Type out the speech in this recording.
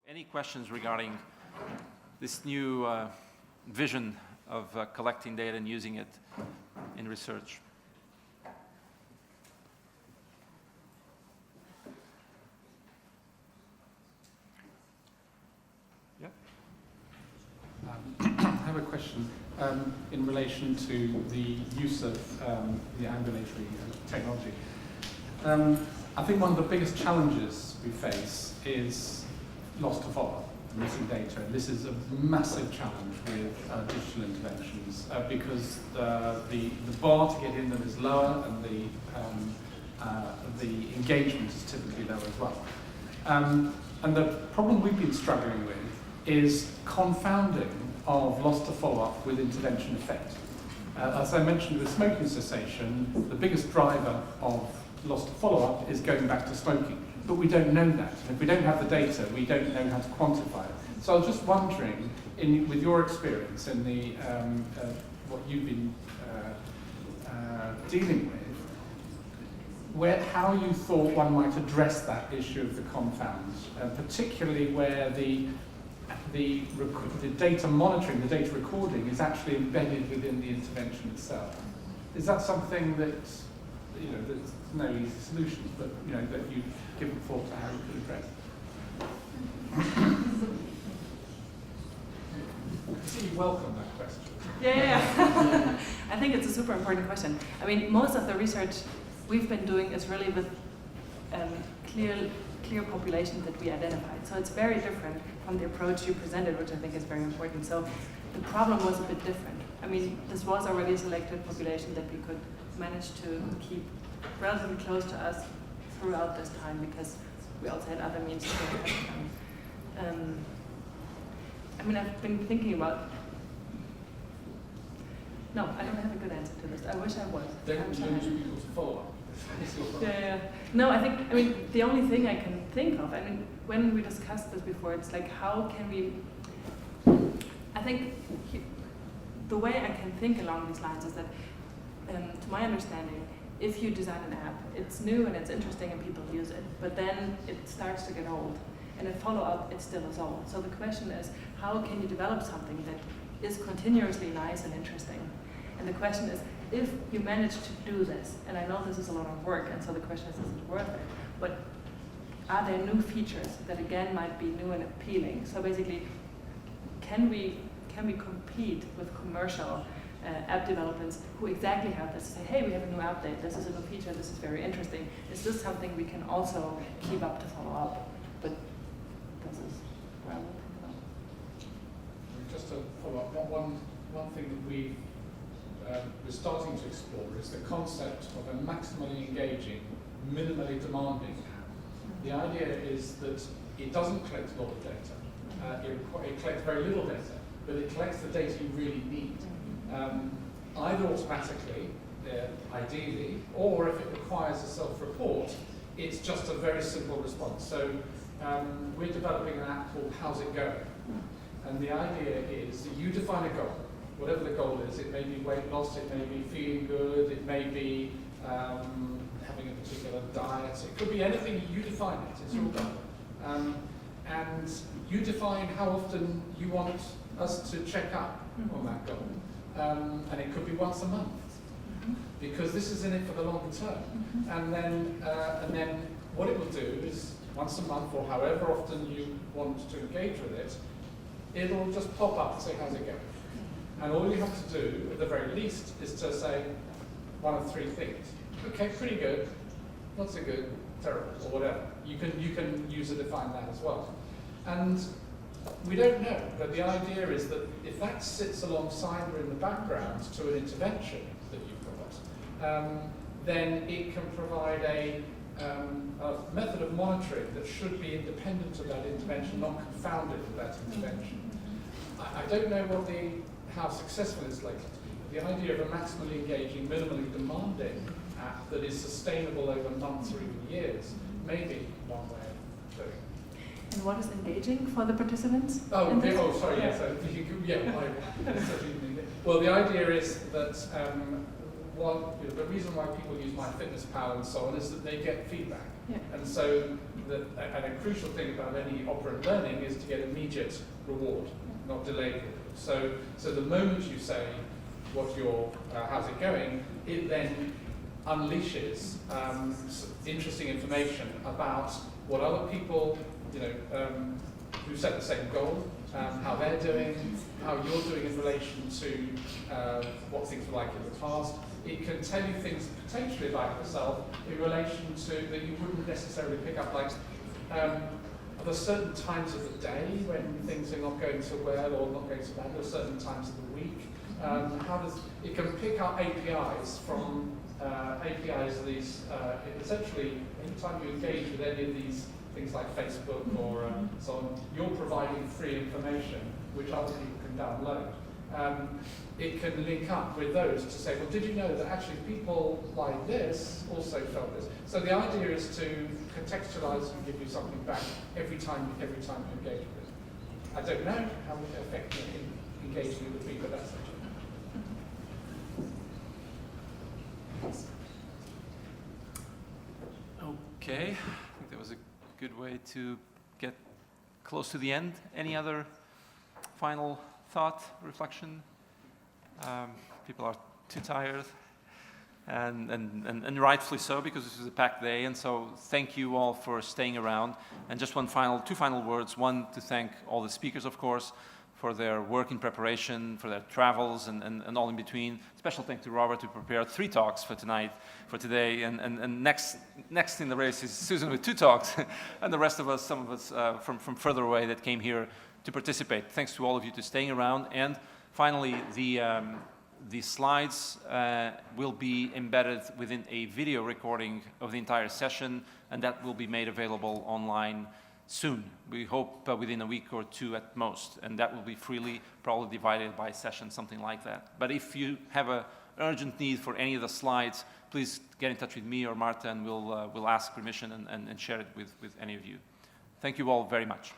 Any questions regarding this new vision of collecting data and using it in research? Yeah. I have a question in relation to the use of the ambulatory technology. I think one of the biggest challenges we face is loss to follow-up, missing data. And this is a massive challenge with digital interventions because the bar to get in them is lower and the engagement is typically lower as well. And the problem we've been struggling with is confounding of loss to follow-up with intervention effect. As I mentioned with smoking cessation, the biggest driver of loss to follow-up is going back to smoking. But we don't know that. And if we don't have the data, we don't know how to quantify it. So I was just wondering, with your experience in the what you've been dealing with, how you thought one might address that issue of the confounds, particularly where the data monitoring, the data recording, is actually embedded within the intervention itself. Is that something that, there's no easy solutions, but that you've given thought to how you could address? I see you welcome that question. Yeah. I think it's a super important question. I mean, most of the research we've been doing is really with clear populations that we identified. So it's very different from the approach you presented, which I think is very important. So the problem was a bit different. I mean, this was already a selected population that we could manage to keep relatively close to us throughout this time because we also had other means to affect them. I mean, I've been thinking about. No, I don't have a good answer to this. I wish I was. Don't lose people to follow up. Yeah. No, I mean, the only thing I can think of, when we discussed this before, it's like, how can we, I think the way I can think along these lines is that, to my understanding, if you design an app, it's new and it's interesting and people use it, but then it starts to get old. And in follow-up, it still is old. So the question is, how can you develop something that is continuously nice and interesting? And the question is, if you manage to do this, and I know this is a lot of work, and so the question is it worth it? But are there new features that again might be new and appealing? So basically, can we compete with commercial app developers who exactly have this? Say, hey, we have a new update. This is a new feature. This is very interesting. Is this something we can also keep up to follow up? But this is where I'm looking at. Just to follow up, one thing that we're starting to explore is the concept of a maximally engaging, minimally demanding app. The idea is that it doesn't collect a lot of data. It collects very little data, but it collects the data you really need. Either automatically, ideally, or if it requires a self-report, it's just a very simple response. So we're developing an app called How's It Going? And the idea is that you define a goal. Whatever the goal is, it may be weight loss, it may be feeling good, it may be having a particular diet, it could be anything, you define it, it's your goal. And you define how often you want us to check up on that goal. And it could be once a month, because this is in it for the longer term. And then what it will do is, once a month or however often you want to engage with it, it'll just pop up and say, how's it going? And all you have to do, at the very least, is to say one of three things. Okay, pretty good, not so good, terrible, or whatever. You can use a define that as well. And we don't know, but the idea is that if that sits alongside or in the background to an intervention that you've got, then it can provide a method of monitoring that should be independent of that intervention, not confounded with that intervention. I don't know how successful it's likely to be, but the idea of a maximally engaging, minimally demanding app that is sustainable over months or even years may be one way of doing it. And what is engaging for the participants? Well, the idea is that the reason why people use MyFitnessPal and so on is that they get feedback. Yeah. And so, and a crucial thing about any operant learning is to get immediate reward, not delayed reward. So the moment you say what your, how's it going, it then unleashes interesting information about what other people, who set the same goal, how they're doing, how you're doing in relation to what things were like in the past. It can tell you things potentially about yourself in relation to that you wouldn't necessarily pick up, like are there certain times of the day when things are not going so well or not going so bad? There are certain times of the week. It can pick up APIs from APIs are these essentially anytime you engage with any of these things like Facebook or so on, you're providing free information which other people can download. It can link up with those to say, well, did you know that actually people like this also felt this? So the idea is to contextualize and give you something back every time you engage with it. I don't know how effective engagement would be, but that's it. Okay, I think that was a good way to get close to the end. Any other final thought, reflection? People are too tired, and rightfully so, because this is a packed day. And so thank you all for staying around. And just two final words. One, to thank all the speakers, of course, for their work in preparation, for their travels, and all in between. Special thanks to Robert, who prepared 3 talks for today. And next in the race is Susan with 2 talks, and the rest of us, some of us from further away that came here to participate. Thanks to all of you to staying around. And finally, the slides will be embedded within a video recording of the entire session, and that will be made available online soon. We hope within a week or 2 at most, and that will be freely, probably divided by session, something like that. But if you have an urgent need for any of the slides, please get in touch with me or Marta, and we'll ask permission and share it with any of you. Thank you all very much.